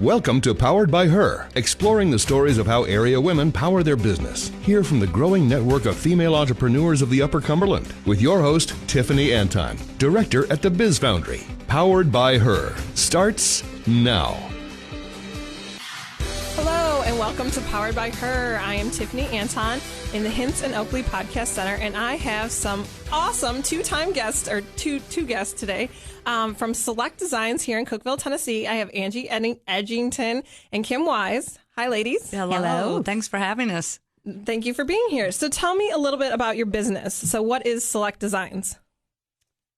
Welcome to Powered by Her, exploring the stories of how area women power their business. Hear from the growing network of female entrepreneurs of the Upper Cumberland with your host, Tiffany Anton, director at the Biz Foundry. Powered by Her starts now. Hello and welcome to Powered by Her. I am Tiffany Anton in the Hints and Oakley Podcast Center, and I have some awesome two guests today from Select Designs here in Cookeville, Tennessee. I have Angie Edgington and Kim Wise. Hi, ladies. Hello. Thanks for having us. Thank you for being here. So tell me a little bit about your business. So what is Select Designs?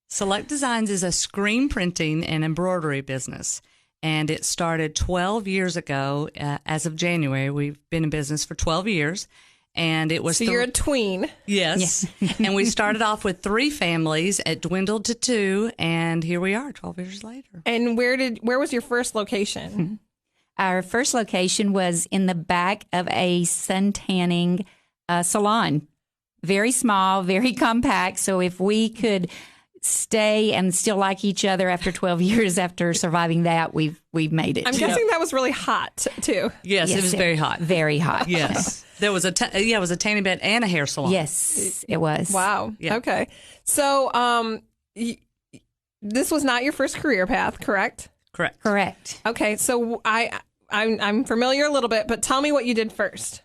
Select Designs is a screen printing and embroidery business, and it started 12 years ago. As of January, we've been in business for 12 years. And it was so you're a tween. Yes. And we started off with 3 families. It dwindled to 2, and here we are 12 years later. And where was your first location? Our first location was in the back of a sun tanning salon. Very small, very compact. So if we could stay and still like each other after 12 years after surviving that, we've made it. I'm guessing that was really hot too. Yes, it was very hot. Very hot. Yes. There was it was a tanning bed and a hair salon. Yes, it was. Wow. Yeah. Okay. So this was not your first career path, correct? Correct. Okay. So I'm familiar a little bit, but tell me what you did first.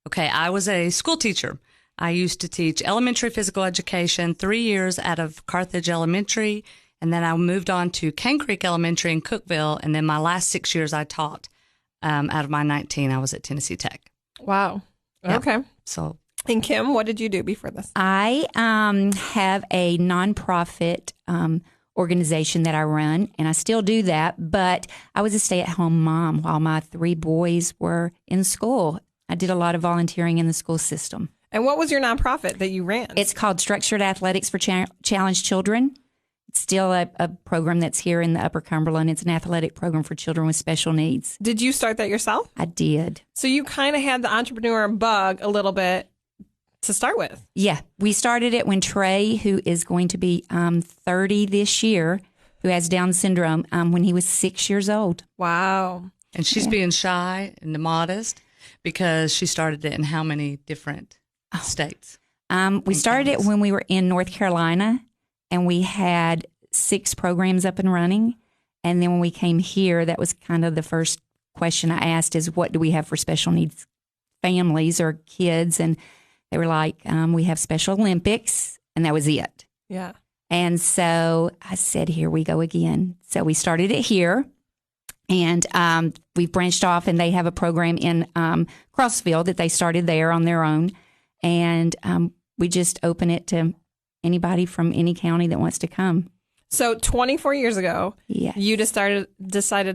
Okay. I was a school teacher. I used to teach elementary physical education 3 years out of Carthage Elementary, and then I moved on to Cane Creek Elementary in Cookeville, and then my last 6 years I taught. Out of my 19, I was at Tennessee Tech. Wow. Yep. Okay. So, and Kim, what did you do before this? I have a nonprofit organization that I run, and I still do that, but I was a stay-at-home mom while my 3 boys were in school. I did a lot of volunteering in the school system. And what was your nonprofit that you ran? It's called Structured Athletics for Challenged Children. It's still a program that's here in the Upper Cumberland. It's an athletic program for children with special needs. Did you start that yourself? I did. So you kind of had the entrepreneur bug a little bit to start with. Yeah. We started it when Trey, who is going to be 30 this year, who has Down syndrome, when he was 6 years old. Wow. and she's being shy and modest because she started it in how many different states? We started it when we were in North Carolina, and we had 6 programs up and running. And then when we came here, that was kind of the first question I asked is, what do we have for special needs families or kids? And they were like, we have Special Olympics, and that was it. Yeah. And so I said, here we go again. So we started it here, and we've branched off, and they have a program in Crossville that they started there on their own. And we just open it to anybody from any county that wants to come. So 24 years ago, Yes. you decided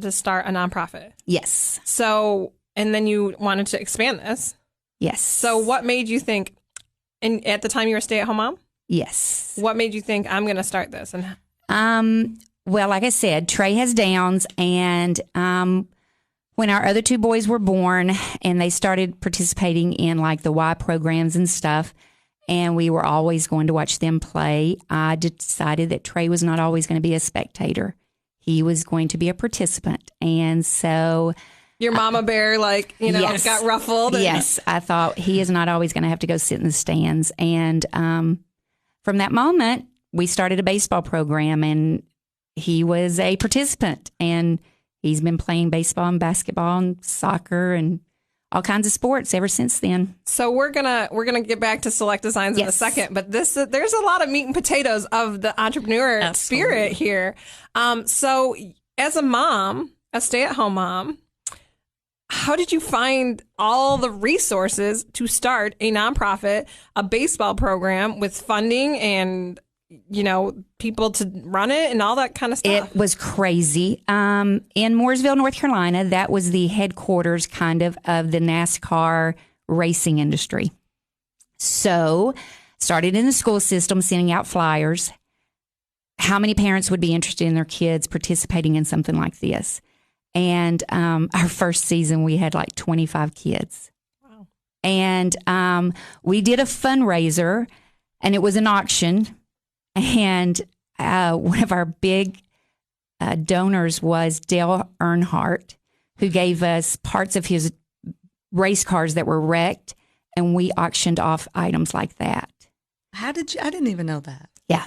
to start a nonprofit. Yes. So, and then you wanted to expand this. Yes. So what made you think, and at the time you were a stay-at-home mom? Yes. What made you think, I'm going to start this? And Well, like I said, Trey has Downs, and when our other 2 boys were born and they started participating in like the Y programs and stuff, and we were always going to watch them play, I decided that Trey was not always going to be a spectator. He was going to be a participant. And so your mama bear, yes. got ruffled. Yes. I thought he is not always going to have to go sit in the stands. And from that moment, we started a baseball program, and he was a participant, and he's been playing baseball and basketball and soccer and all kinds of sports ever since then. So we're gonna get back to Select Designs in a second, but there's a lot of meat and potatoes of the entrepreneur spirit here. So as a mom, a stay-at-home mom, how did you find all the resources to start a nonprofit, a baseball program with funding and people to run it and all that kind of stuff? It was crazy. In Mooresville, North Carolina, that was the headquarters kind of the NASCAR racing industry. So started in the school system, sending out flyers. How many parents would be interested in their kids participating in something like this? And our first season, we had like 25 kids. Wow. And we did a fundraiser, and it was an auction. And one of our big donors was Dale Earnhardt, who gave us parts of his race cars that were wrecked, and we auctioned off items like that. How did you? I didn't even know that. Yeah.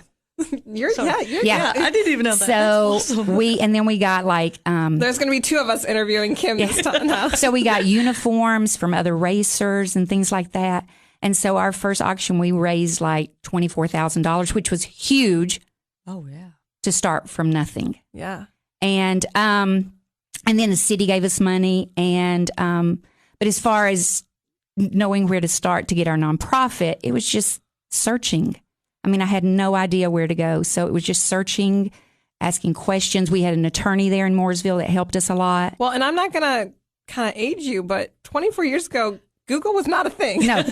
Yeah. I didn't even know that. So awesome. we got like There's going to be two of us interviewing Kim this time now. So we got uniforms from other racers and things like that. And so our first auction, we raised like $24,000, which was huge. Oh yeah. To start from nothing. Yeah. And then the city gave us money, and but as far as knowing where to start to get our nonprofit, it was just searching. I mean, I had no idea where to go. So it was just searching, asking questions. We had an attorney there in Mooresville that helped us a lot. Well, and I'm not going to kind of age you, but 24 years ago, Google was not a thing. No,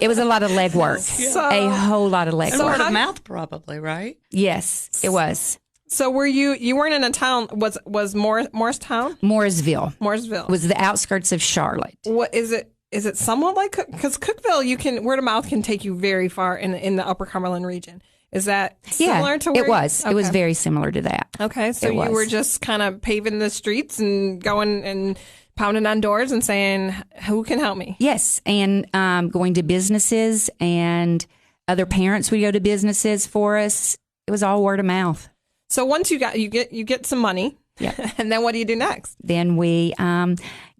it was a lot of legwork. So, a whole lot of legwork. Word of mouth, probably, right? Yes, it was. So were you weren't in a town, was Morristown? Mooresville was the outskirts of Charlotte. What is it? Is it somewhat like, because Cookeville, word of mouth can take you very far in the Upper Cumberland region. Is that similar to where it was? Okay. It was very similar to that. Okay, so you were just kind of paving the streets and going and pounding on doors and saying, who can help me? Yes, and going to businesses, and other parents would go to businesses for us. It was all word of mouth. So once you get some money, and then what do you do next? Then we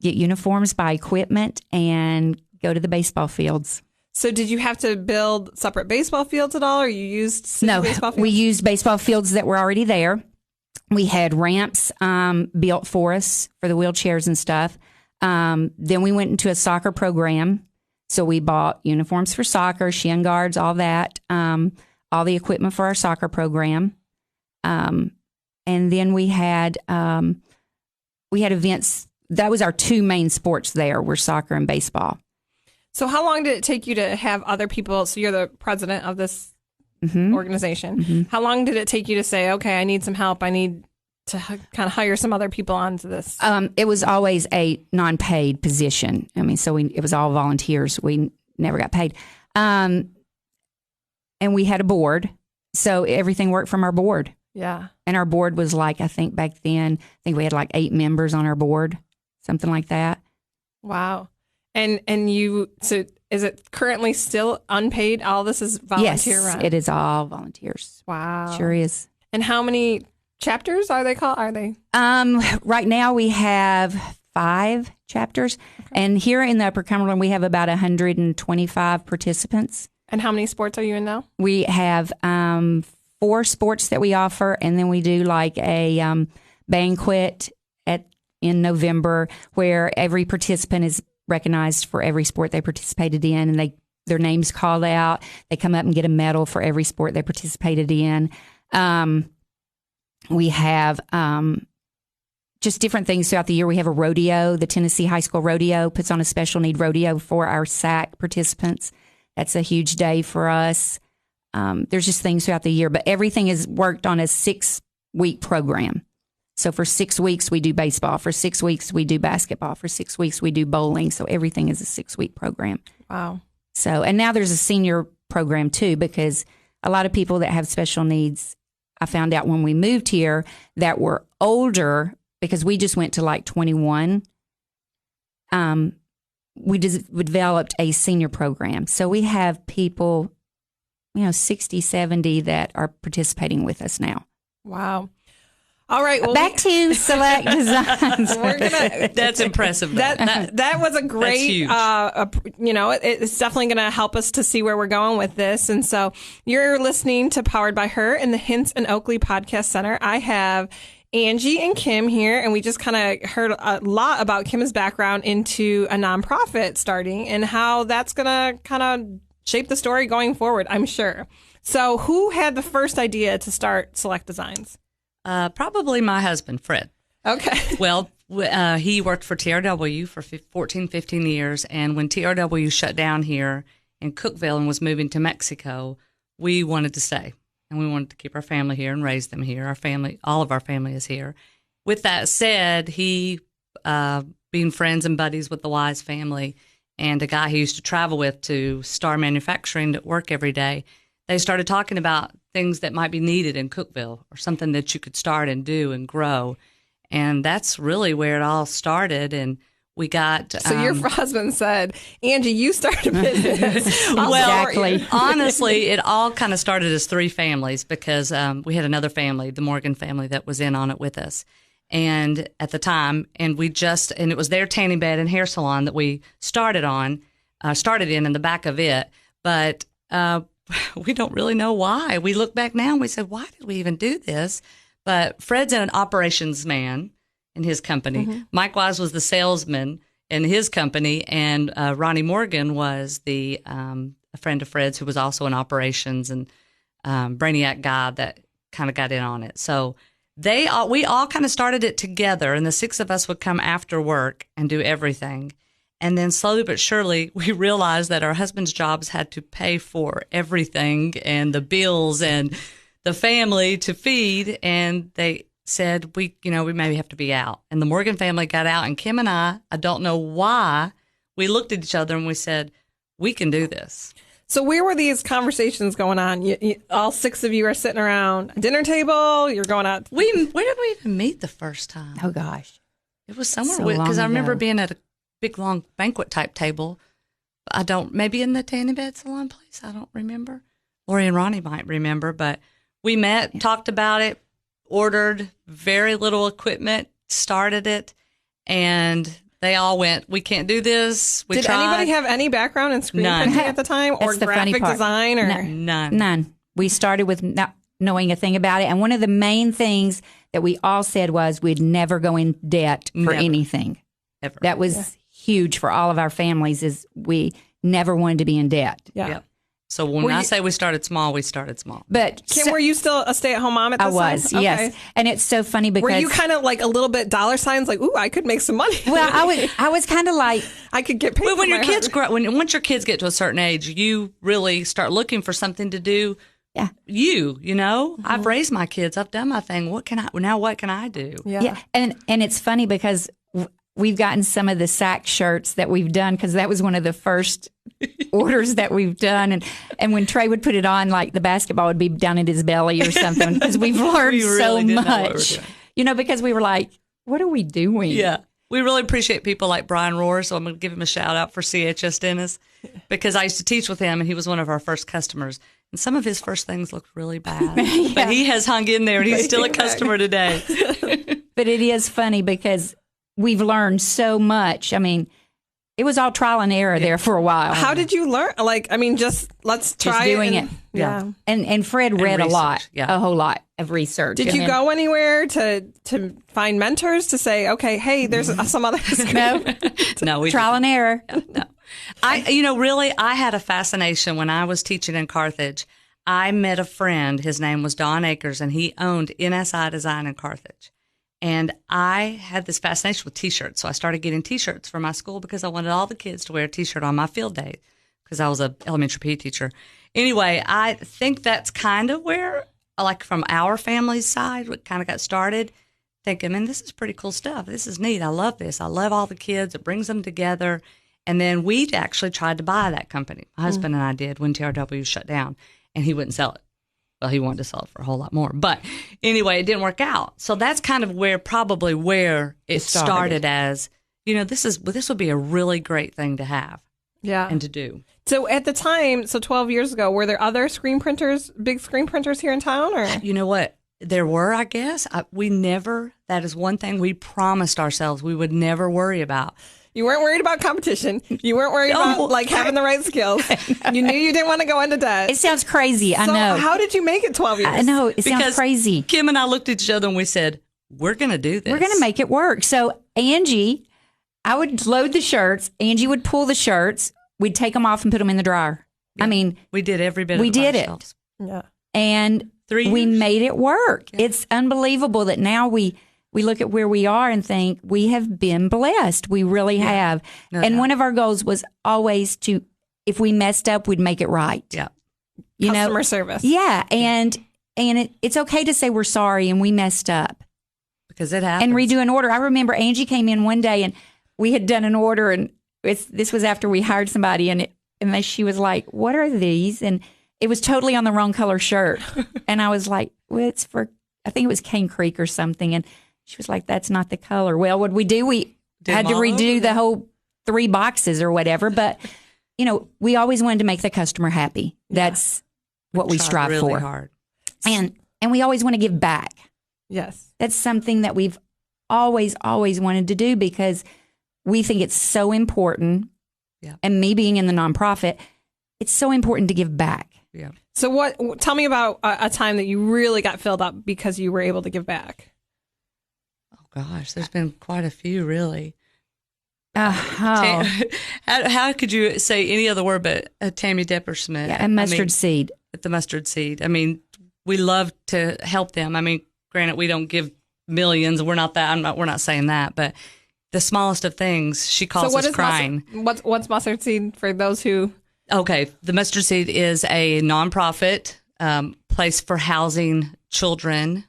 get uniforms, buy equipment, and go to the baseball fields. So did you have to build separate baseball fields at all, or you used baseball fields? We used baseball fields that were already there. We had ramps built for us for the wheelchairs and stuff. Then we went into a soccer program. So we bought uniforms for soccer, shin guards, all that, all the equipment for our soccer program. And then we had events. That was our two main sports there, were soccer and baseball. So how long did it take you to have other people? So you're the president of this organization. Mm-hmm. How long did it take you to say, okay, I need some help. I need to kind of hire some other people onto this? It was always a non-paid position. I mean, so it was all volunteers. We never got paid. And we had a board. So everything worked from our board. Yeah. And our board was like, I think back then, we had like 8 members on our board, something like that. Wow. And so is it currently still unpaid? All this is volunteer run? Yes, it is all volunteers. Wow. Sure is. And how many chapters are they called? Right now we have 5 chapters. Okay. And here in the Upper Cumberland, we have about 125 participants. And how many sports are you in now? We have 4 sports that we offer, and then we do like a banquet in November where every participant is recognized for every sport they participated in, and their names called out. They come up and get a medal for every sport they participated in. We have just different things throughout the year. We have a rodeo. The Tennessee High School Rodeo puts on a special need rodeo for our SAC participants. That's a huge day for us. There's just things throughout the year, but everything is worked on a 6-week program. So for 6 weeks, we do baseball. For 6 weeks, we do basketball. For 6 weeks, we do bowling. So everything is a 6-week program. Wow. So, and now there's a senior program too, because a lot of people that have special needs, I found out when we moved here, that were older, because we just went to like 21. We developed a senior program. So we have people, 60, 70 that are participating with us now. Wow. All right. Well, back to Select Designs. That's impressive. That was a great, it's definitely going to help us to see where we're going with this. And so you're listening to Powered by Her in the Hints and Oakley Podcast Center. I have Angie and Kim here, and we just kind of heard a lot about Kim's background into a nonprofit starting and how that's going to kind of shape the story going forward, I'm sure. So who had the first idea to start Select Designs? Probably my husband, Fred. Okay. Well, he worked for TRW for 14, 15 years. And when TRW shut down here in Cookeville and was moving to Mexico, we wanted to stay. And we wanted to keep our family here and raise them here. All of our family is here. With that said, he, being friends and buddies with the Wise family and a guy he used to travel with to Star Manufacturing to work every day, they started talking about things that might be needed in Cookeville or something that you could start and do and grow. And that's really where it all started. And we got... So your husband said, Angie, you start a business. Exactly. Honestly, it all kind of started as 3 families because we had another family, the Morgan family, that was in on it with us. And at the time, and it was their tanning bed and hair salon that we started in the back of it. But we don't really know why. We look back now and we said, why did we even do this? But Fred's an operations man in his company. Mm-hmm. Mike Wise was the salesman in his company, and Ronnie Morgan was a friend of Fred's who was also in operations and brainiac guy that kind of got in on it. So we all kind of started it together, and the 6 of us would come after work and do everything. And then slowly but surely, we realized that our husbands' jobs had to pay for everything and the bills and the family to feed. And they said, we maybe have to be out. And the Morgan family got out, and Kim and I don't know why, we looked at each other and we said, we can do this. So where were these conversations going on? All 6 of you are sitting around a dinner table. You're going out. Where did we even meet the first time? Oh, gosh. It was somewhere because I remember being at a big, long banquet type table. Maybe in the tanning bed salon place. I don't remember. Lori and Ronnie might remember, but we met, talked about it, ordered very little equipment, started it, and they all went, we can't do this. Did anybody have any background in screen printing at the time or graphic design? Or None. We started with not knowing a thing about it. And one of the main things that we all said was we'd never go in debt for anything. Ever. That was huge for all of our families, is we never wanted to be in debt. Yeah. Yep. So when I say we started small, we started small. But Kim, were you still a stay-at-home mom at this time? I was, yes. And it's so funny because... Were you kind of like a little bit dollar signs, like, ooh, I could make some money? Well, I was kind of like... I could get paid. Well, when your kids grow, once your kids get to a certain age, you really start looking for something to do. Yeah. Mm-hmm. I've raised my kids. I've done my thing. What can I do? Yeah. And it's funny because we've gotten some of the sack shirts that we've done because that was one of the first orders that we've done. And when Trey would put it on, like the basketball would be down in his belly or something because we've learned so much. Because we were like, what are we doing? Yeah. We really appreciate people like Brian Rohr, so I'm going to give him a shout out for CHS Dennis because I used to teach with him and he was one of our first customers. And some of his first things looked really bad, but he has hung in there and he's still a customer today. But it is funny because we've learned so much. I mean, it was all trial and error there for a while. How did you learn? Let's try doing it. Yeah. And Fred read research, a lot, a whole lot of research. Did you go anywhere to find mentors to say, okay, hey, there's some other... No, trial and error. No. I had a fascination when I was teaching in Carthage. I met a friend. His name was Don Akers, and he owned NSI Design in Carthage. And I had this fascination with T-shirts. So I started getting T-shirts for my school because I wanted all the kids to wear a T-shirt on my field day because I was an elementary PE teacher. Anyway, I think that's kind of where, like from our family's side, what kind of got started, thinking, man, this is pretty cool stuff. This is neat. I love this. I love all the kids. It brings them together. And then we actually tried to buy that company. My husband and I did when TRW shut down, and he wouldn't sell it. Well, he wanted to sell it for a whole lot more. But anyway, it didn't work out. So that's kind of where it started as, this would be a really great thing to have and to do. So at the time, 12 years ago, were there other big screen printers here in town? Or you know what? There were, I guess. That is one thing we promised ourselves we would never worry about. You weren't worried about competition. You weren't worried about having the right skills. You knew you didn't want to go into debt. It sounds crazy. I know. How did you make it 12 years? I know. It sounds crazy. Kim and I looked at each other and we said, we're going to do this. We're going to make it work. So Angie, I would load the shirts. Angie would pull the shirts. We'd take them off and put them in the dryer. Yeah. I mean, we did every bit of it. We did it. Yeah. And 3 years. We made it work. Yeah. It's unbelievable that now we look at where we are and think we have been blessed. We really have. No doubt. One of our goals was always if we messed up, we'd make it right. Yeah. Customer service. Yeah. And it's okay to say we're sorry and we messed up. Because it happens. And redo an order. I remember Angie came in one day and we had done an order, and this was after we hired somebody, and she was like, what are these? And it was totally on the wrong color shirt. And I was like, well, it's for, I think it was Cane Creek or something. And She was like, that's not the color. Well, what we do? We had to all redo over the whole 3 boxes or whatever. But, we always wanted to make the customer happy. That's what we strive really for. Hard. And we always want to give back. Yes. That's something that we've always wanted to do because we think it's so important. Yeah. And me being in the nonprofit, it's so important to give back. Yeah. So tell me about a time that you really got filled up because you were able to give back. Oh gosh, there's been quite a few really. How could you say any other word but Tammy Deppersmith? Yeah, and mustard seed. At the mustard seed. I mean, we love to help them. I mean, granted, we don't give millions. We're not that. We're not saying that, but the smallest of things, she calls us crying. What's mustard seed for those who? Okay, the mustard seed is a nonprofit place for housing children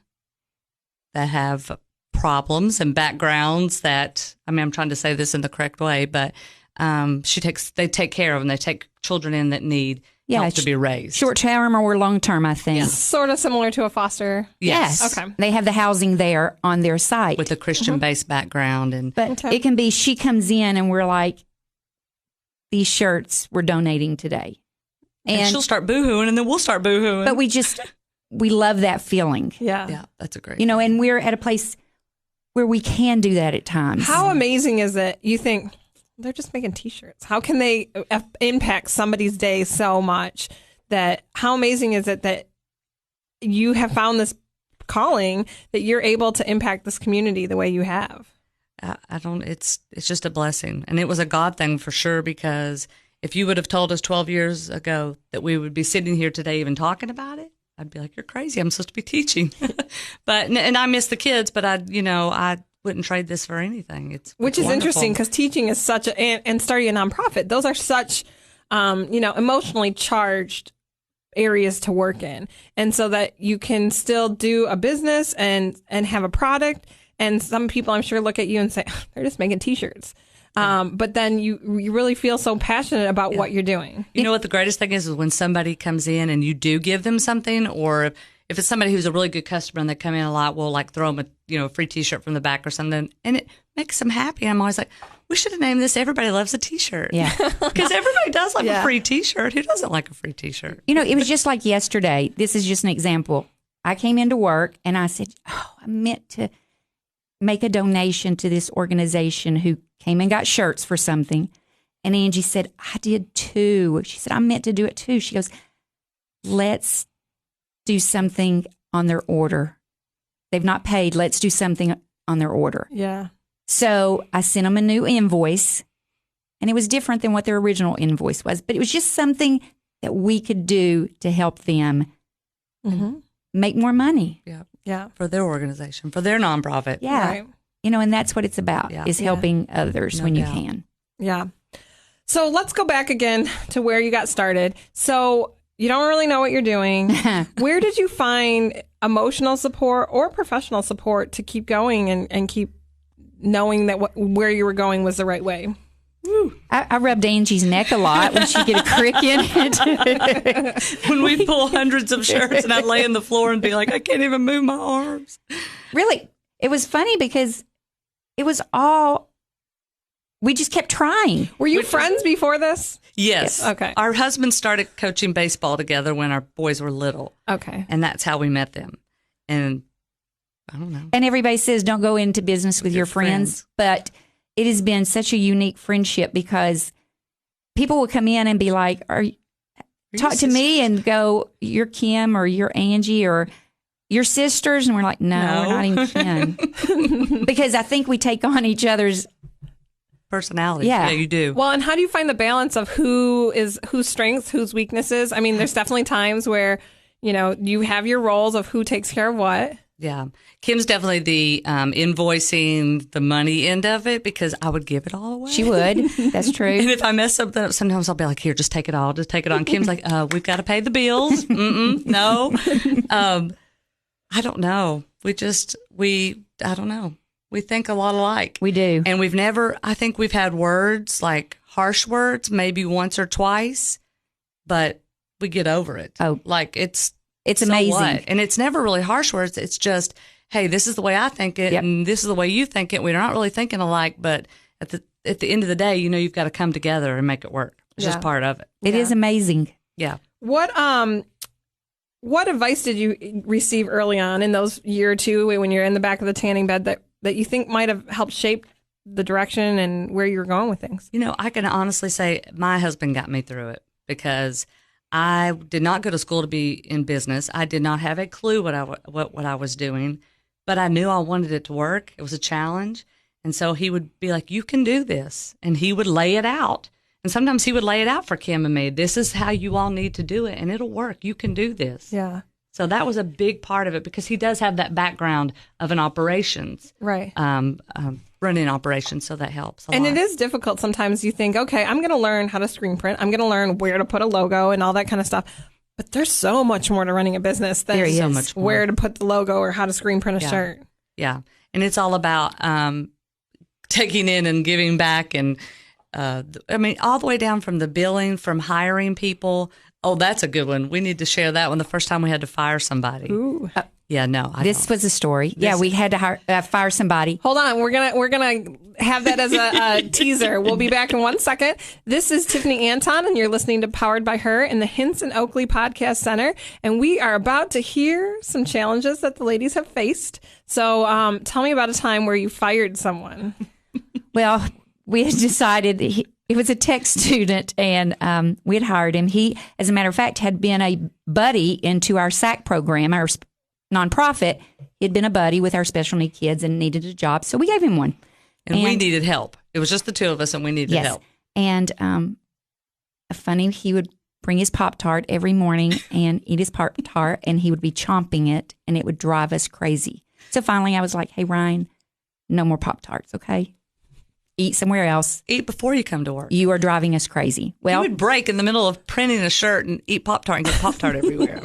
that have problems and backgrounds that, I'm trying to say this in the correct way, but they take care of them. They take children in that need help to be raised. Short term or long term, I think. Yes. Sort of similar to a foster. Yes. Okay. They have the housing there on their site. With a Christian-based background. But it can be she comes in and we're like, these shirts we're donating today. And she'll start boo-hooing and then we'll start boo-hooing. But we love that feeling. Yeah. Yeah, that's a great and we're at a place where we can do that at times. How amazing is it? You think they're just making T-shirts. How can they impact somebody's day so much? How amazing is it that you have found this calling that you're able to impact this community the way you have? It's just a blessing. And it was a God thing for sure, because if you would have told us 12 years ago that we would be sitting here today even talking about it, I'd be like, you're crazy. I'm supposed to be teaching. And I miss the kids, but I wouldn't trade this for anything. Which is interesting because teaching is such and starting a nonprofit, those are such, emotionally charged areas to work in. And so that you can still do a business and have a product. And some people I'm sure look at you and say, they're just making T-shirts. But then you really feel so passionate about what you're doing. You know what the greatest thing is when somebody comes in and you do give them something, or if it's somebody who's a really good customer and they come in a lot, we'll like throw them a free T-shirt from the back or something, and it makes them happy. I'm always like, we should have named this "Everybody Loves a T-shirt." Yeah, because everybody does like a free T-shirt. Who doesn't like a free T-shirt? It was just like yesterday. This is just an example. I came into work and I said, I meant to make a donation to this organization who came and got shirts for something. And Angie said, I did too. She said, I meant to do it too. She goes, let's do something on their order. They've not paid. Let's do something on their order. Yeah. So I sent them a new invoice, and it was different than what their original invoice was, but it was just something that we could do to help them make more money. Yeah. Yeah. For their organization, for their nonprofit. Yeah. Right. And that's what it's about, is helping others when you can. Yeah. So let's go back again to where you got started. So you don't really know what you're doing. Where did you find emotional support or professional support to keep going and keep knowing that where you were going was the right way? I rubbed Angie's neck a lot when she'd get a crick in it. When we'd pull hundreds of shirts and I'd lay on the floor and be like, I can't even move my arms. Really, it was funny because it was all, we just kept trying. Were you friends before this? Yes. Okay. Our husbands started coaching baseball together when our boys were little. Okay. And that's how we met them. And I don't know. And everybody says don't go into business with your friends, but it has been such a unique friendship because people will come in and be like, talk to me and go, you're Kim or you're Angie or your sisters. And we're like, no. We're not even Kim. Because I think we take on each other's personalities. Yeah, you do. Well, and how do you find the balance of whose strengths, whose weaknesses? I mean, there's definitely times where, you have your roles of who takes care of what. Yeah. Kim's definitely the invoicing, the money end of it, because I would give it all away. She would. That's true. And if I mess something up, sometimes I'll be like, here, just take it all. Just take it on. Kim's like, we've got to pay the bills. No. I don't know. I don't know. We think a lot alike. We do. And I think we've had words like harsh words, maybe once or twice, but we get over it. Oh. Like it's amazing. What? And it's never really harsh words. It's just, hey, this is the way I think it, and this is the way you think it. We're not really thinking alike, but at the end of the day, you've got to come together and make it work. It's just part of it. It is amazing. Yeah. What advice did you receive early on in those year or two when you're in the back of the tanning bed that you think might have helped shape the direction and where you were going with things? I can honestly say my husband got me through it, because I did not go to school to be in business. I did not have a clue what I was doing, but I knew I wanted it to work. It was a challenge. And so he would be like, you can do this. And he would lay it out. And sometimes he would lay it out for Kim and me. This is how you all need to do it, and it'll work. You can do this. Yeah. So that was a big part of it, because he does have that background of an operations. Right. Running operations, so that helps a and lot. It is difficult sometimes. You think, okay, I'm going to learn how to screen print. I'm going to learn where to put a logo and all that kind of stuff. But there's so much more to running a business than so much more. Where to put the logo or how to screen print a shirt. Yeah. And it's all about taking in and giving back. And all the way down from the billing, from hiring people. Oh, that's a good one. We need to share that one. The first time we had to fire somebody. Ooh. This was a story. We had to fire somebody. Hold on, we're gonna have that as a teaser. We'll be back in 1 second. This is Tiffany Anton, and you're listening to Powered by Her in the Hinson Oakley Podcast Center, and we are about to hear some challenges that the ladies have faced. So, tell me about a time where you fired someone. Well, we had decided it was a tech student, and we had hired him. He, as a matter of fact, had been a buddy into our SAC program, our nonprofit. He'd been a buddy with our special need kids and needed a job, so we gave him one. And we needed help. It was just the two of us, and we needed help. And he would bring his Pop-Tart every morning and eat his Pop-Tart, and he would be chomping it, and it would drive us crazy. So finally, I was like, hey, Ryan, no more Pop-Tarts, okay? Eat somewhere else. Eat before you come to work. You are driving us crazy. Well, he would break in the middle of printing a shirt and eat Pop-Tart and get Pop-Tart everywhere.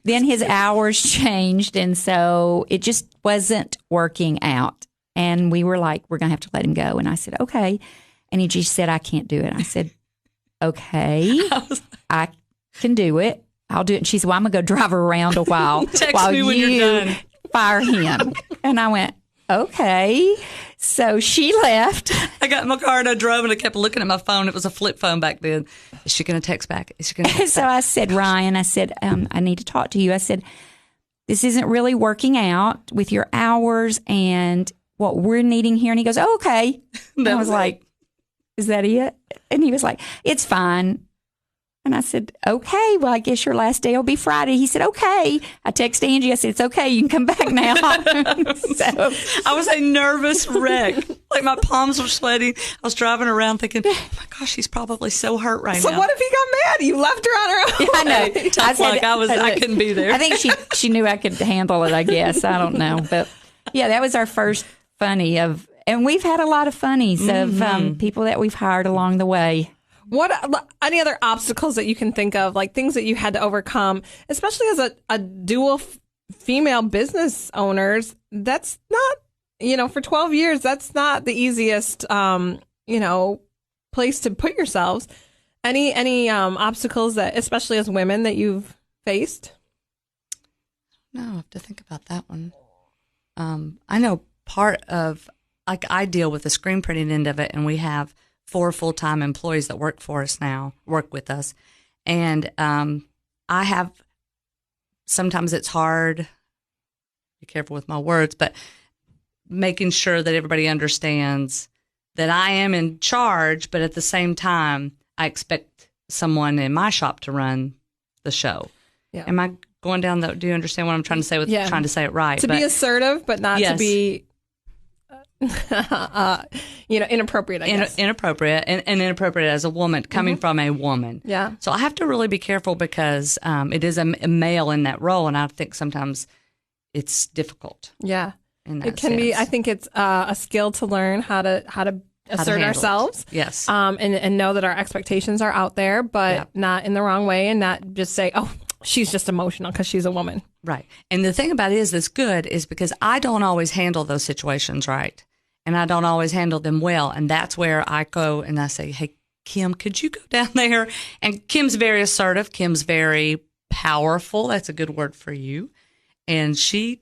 Then his hours changed, and so it just wasn't working out. And we were like, we're going to have to let him go. And I said, okay. And he just said, I can't do it. I said, okay, I can do it. I'll do it. And she said, well, I'm going to go drive her around a while while me when you're done. Fire him. And I went, okay. So she left. I got in my car and I drove, and I kept looking at my phone. It was a flip phone back then. Is she going to text back? Is she going to text back? I said, Ryan, I said, I need to talk to you. I said, this isn't really working out with your hours and what we're needing here. And he goes, oh, okay. And I was like, is that it? And he was like, it's fine. And I said, okay, well, I guess your last day will be Friday. He said, okay. I texted Angie. I said, it's okay. You can come back now. So I was a nervous wreck. Like my palms were sweating. I was driving around thinking, oh my gosh, he's probably so hurt right now. So what if he got mad? You left her on her own. I know. I couldn't be there. I think she knew I could handle it, I guess. I don't know. But yeah, that was our first funny and we've had a lot of funnies of people that we've hired along the way. What any other obstacles that you can think of, like things that you had to overcome, especially as a dual female business owners? That's not, for 12 years, that's not the easiest, place to put yourselves. Any obstacles that, especially as women, that you've faced? No, I have to think about that one. I know part of, like, I deal with the screen printing end of it, and we have 4 full-time employees that work with us. And I have, sometimes it's hard, be careful with my words, but making sure that everybody understands that I am in charge, but at the same time, I expect someone in my shop to run the show. Yeah. Am I going down do you understand what I'm trying to say with trying to say it right? Be assertive, but not to be inappropriate, I guess. Inappropriate and inappropriate as a woman, coming from a woman. Yeah. So I have to really be careful because it is a male in that role, and I think sometimes it's difficult. Yeah. It can be. I think it's a skill to learn how to assert ourselves. Yes. And know that our expectations are out there, but not in the wrong way, and not just say, oh, she's just emotional because she's a woman. Right. And the thing about it is that's good is because I don't always handle those situations right. And I don't always handle them well. And that's where I go and I say, hey, Kim, could you go down there? And Kim's very assertive. Kim's very powerful. That's a good word for you. And she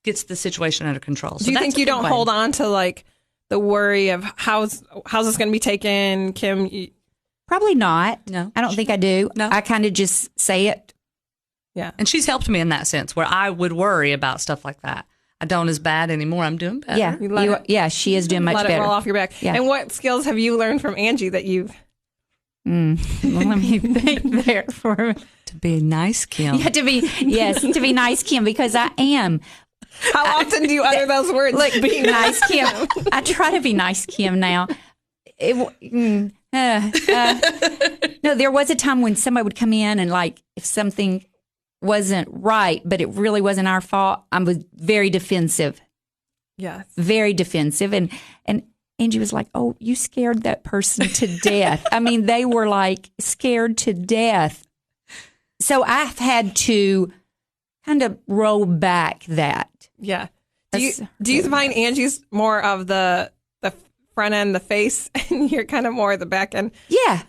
gets the situation under control. So do you think you don't hold on to like the worry of how's this going to be taken, Kim? Probably not. No. I don't think I do. No. I kind of just say it. Yeah. And she's helped me in that sense where I would worry about stuff like that. I don't as bad anymore. I'm doing better. Yeah. She is doing much better. Let it roll off your back. Yeah. And what skills have you learned from Angie that you've... Well, let me think there for a minute. To be nice, Kim. Yeah, to be nice, Kim, because I am. How often do you utter those words? Look, be nice, Kim. I try to be nice, Kim, now. No, there was a time when somebody would come in and like if something wasn't right, but it really wasn't our fault, I was very defensive. Yes. Very defensive. And Angie was like, oh, you scared that person to death. I mean, they were like scared to death. So I've had to kind of roll back that. Yeah. Do you find Angie's more of the front end, the face, and you're kind of more the back end? Yeah.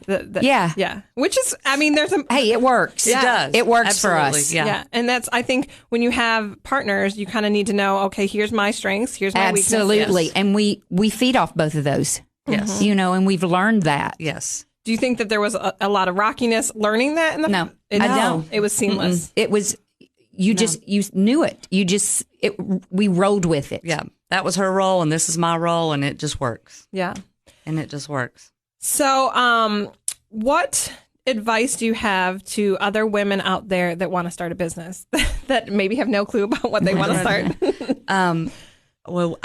Yeah. Which is, I mean, there's a... Hey, it works. It does. It works Absolutely. for us. Yeah. And that's, I think, when you have partners, you kind of need to know, okay, here's my strengths, here's my weaknesses. Absolutely. And we feed off both of those. Yes. You know, and we've learned that. Yes. Do you think that there was a lot of rockiness learning that? No, I don't. It was seamless. It was, you knew it. We rolled with it. Yeah. That was her role and this is my role and it just works. Yeah. And it just works. So, what advice do you have to other women out there that want to start a business that maybe have no clue about what they want to start? Well,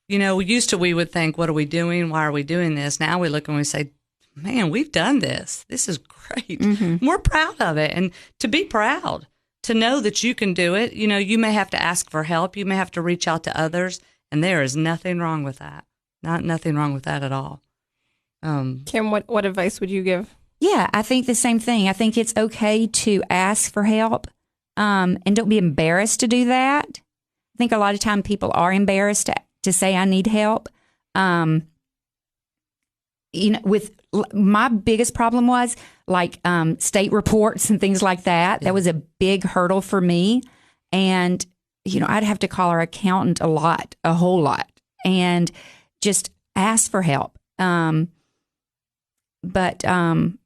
used to we would think, what are we doing? Why are we doing this? Now we look and we say, man, we've done this. This is great. Mm-hmm. We're proud of it. And to be proud, to know that you can do it, you may have to ask for help. You may have to reach out to others. And there is nothing wrong with that. Nothing wrong with that at all. Kim, what advice would you give? Yeah, I think the same thing. I think it's okay to ask for help, and don't be embarrassed to do that. I think a lot of time people are embarrassed to say I need help. With my biggest problem was like state reports and things like that. Yeah. That was a big hurdle for me, and I'd have to call our accountant a whole lot, and just ask for help. But I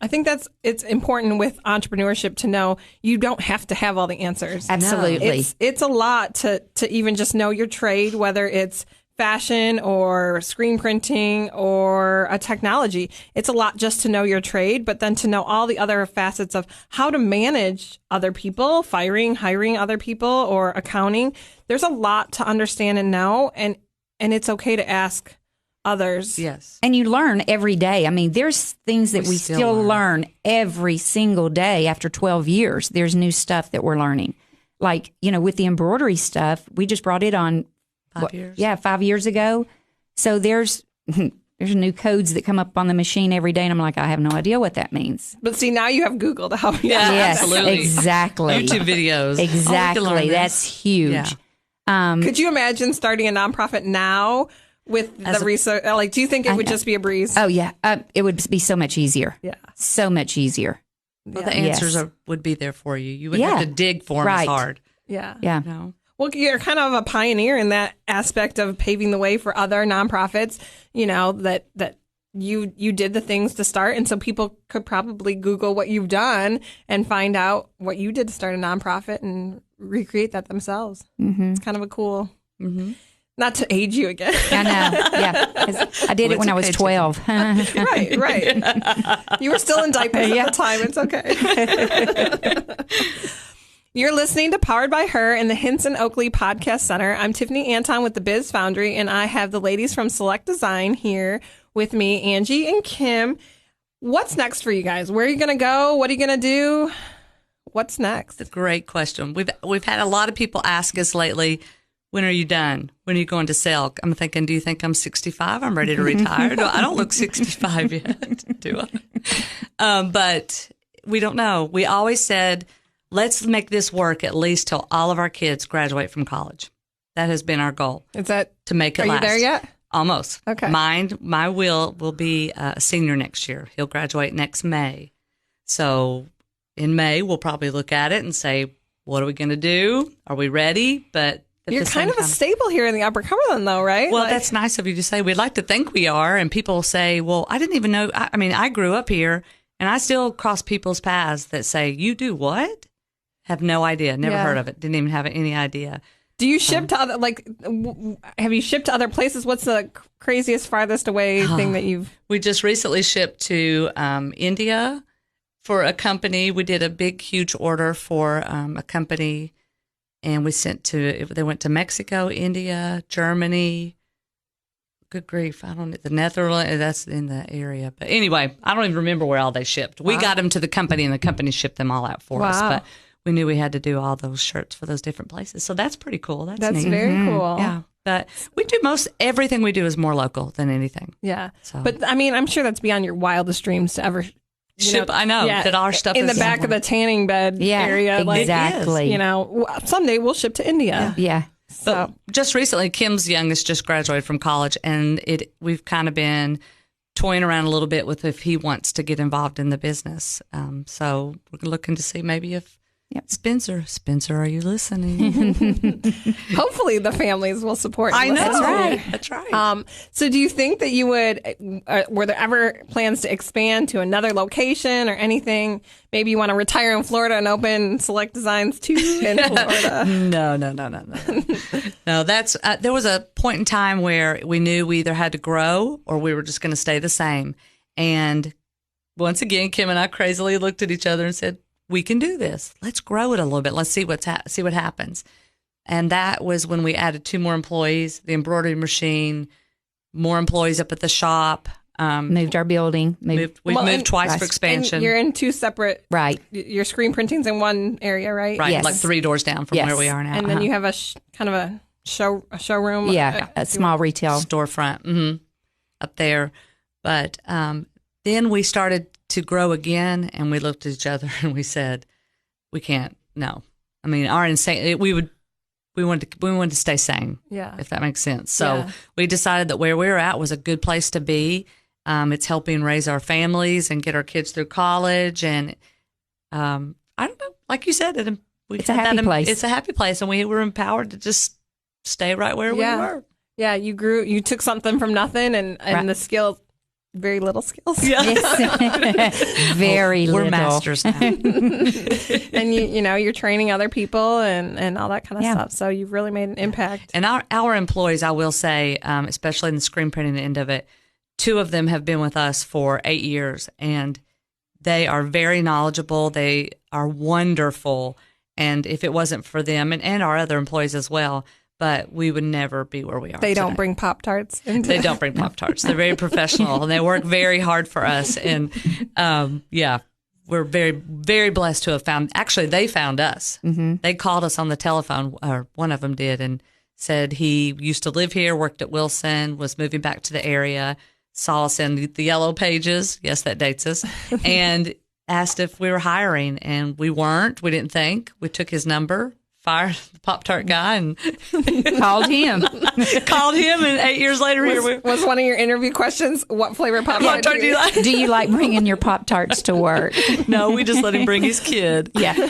think it's important with entrepreneurship to know you don't have to have all the answers. Absolutely. No. It's a lot to even just know your trade, whether it's fashion or screen printing or a technology. It's a lot just to know your trade, but then to know all the other facets of how to manage other people, hiring other people, or accounting. There's a lot to understand and know, and it's okay to ask others. Yes. And you learn every day. I mean, there's things that we still learn every single day after 12 years. There's new stuff that we're learning. Like, with the embroidery stuff, we just brought it on 5 years. Yeah, 5 years ago. So there's new codes that come up on the machine every day, and I'm like, I have no idea what that means. But see, now you have Google to help you. Yeah, yes, absolutely. Exactly. YouTube videos. Exactly. That's huge. Yeah. Could you imagine starting a nonprofit now with the research? Like, do you think it would just be a breeze? Oh, yeah. It would be so much easier. Yeah. So much easier. Well, the answers would be there for you. You wouldn't have to dig for them as hard. Yeah. Yeah. Well, you're kind of a pioneer in that aspect of paving the way for other nonprofits, that you did the things to start. And so people could probably Google what you've done and find out what you did to start a nonprofit and recreate that themselves. Mm-hmm. It's kind of a cool, not to age you again. I know. Yeah. 'Cause I did it when I was 12. Right. You were still in diapers at the time. It's okay. You're listening to Powered by Her in the Hinson Oakley Podcast Center. I'm Tiffany Anton with the Biz Foundry, and I have the ladies from Select Design here with me, Angie and Kim. What's next for you guys? Where are you going to go? What are you going to do? What's next? It's a great question. We've had a lot of people ask us lately, when are you done? When are you going to sell? I'm thinking, do you think I'm 65? I'm ready to retire. I don't look 65 yet, do I? But we don't know. We always said, let's make this work at least till all of our kids graduate from college. That has been our goal. Is that to make it last? Are you there yet? Almost. Okay. My will be a senior next year. He'll graduate next May. So in May, we'll probably look at it and say, what are we going to do? Are we ready? But you're kind of a staple here in the Upper Cumberland, though, right? Well, that's nice of you to say. We'd like to think we are. And people say, well, I didn't even know. I mean, I grew up here, and I still cross people's paths that say, you do what? Have no idea. Never heard of it. Didn't even have any idea. Do you ship to other, have you shipped to other places? What's the craziest, farthest away thing that you've... We just recently shipped to India for a company. We did a big, huge order for a company, and they went to Mexico, India, Germany. Good grief. The Netherlands, that's in the area. But anyway, I don't even remember where all they shipped. We got them to the company, and the company shipped them all out for us. But we knew we had to do all those shirts for those different places. So that's pretty cool. That's neat. Very cool. Yeah. But we do everything we do is more local than anything. Yeah. So. But I mean, I'm sure that's beyond your wildest dreams to ever ship. I know that our stuff in is the back of the tanning bed area. Exactly. Someday we'll ship to India. Yeah. So just recently, Kim's youngest just graduated from college, and we've kind of been toying around a little bit with if he wants to get involved in the business. So we're looking to see maybe if Spencer, are you listening? Hopefully the families will support you. I know. That's right. So do you think that you would, were there ever plans to expand to another location or anything? Maybe you want to retire in Florida and open Select Designs too in Florida? No. No, that's, there was a point in time where we knew we either had to grow or we were just going to stay the same. And once again, Kim and I crazily looked at each other and said, we can do this. Let's grow it a little bit. Let's see what happens. And that was when we added 2 more employees, the embroidery machine, more employees up at the shop. Moved our building. We've moved twice for expansion. And you're in 2 separate. Right. Your screen printing's in one area, right? Right. Yes. Like 3 doors down from where we are now. And then you have a kind of a showroom. Yeah. A small retail storefront up there. But then we started to grow again, and we looked at each other and we said, we can't. No. I mean, we wanted to stay sane. Yeah. If that makes sense. So we decided that where we were at was a good place to be. It's helping raise our families and get our kids through college. And I don't know, like you said, it's a happy place. It's a happy place, and we were empowered to just stay right where we were. Yeah, you took something from nothing and the skills. Very little skills. Yeah. Very little. We're masters now. And you're training other people and all that kind of stuff. So you've really made an impact. And our employees, I will say, especially in the screen printing end of it, 2 of them have been with us for 8 years, and they are very knowledgeable. They are wonderful. And if it wasn't for them and our other employees as well, but we would never be where we are. They don't bring Pop-Tarts. They don't bring Pop-Tarts. They're very professional, and they work very hard for us. And we're very, very blessed to have found. Actually, they found us. Mm-hmm. They called us on the telephone, or one of them did, and said he used to live here, worked at Wilson, was moving back to the area, saw us in the Yellow Pages. Yes, that dates us. And asked if we were hiring, and we weren't. We didn't think. We took his number, fired the Pop-Tart guy, and called him. And 8 years later, was one of your interview questions, what flavor Pop-Tart do you like? Do you like bringing your Pop-Tarts to work? No, we just let him bring his kid. Yeah.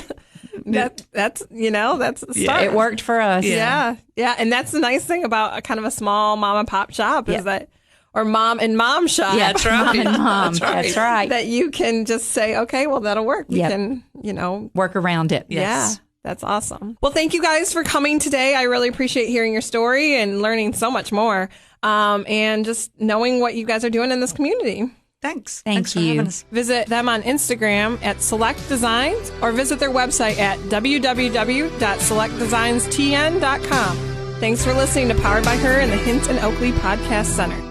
That's the start. It worked for us. Yeah. And that's the nice thing about a kind of a small mom and pop shop is that, or mom and mom shop. Yeah, that's right. Mom and mom. That's right. That you can just say, okay, well, that'll work. We can, work around it. Yes. Yeah. That's awesome. Well, thank you guys for coming today. I really appreciate hearing your story and learning so much more, and just knowing what you guys are doing in this community. Thanks. Thank you. For having us. Visit them on Instagram at Select Designs or visit their website at www.selectdesignstn.com. Thanks for listening to Powered by Her and the Hinton Oakley Podcast Center.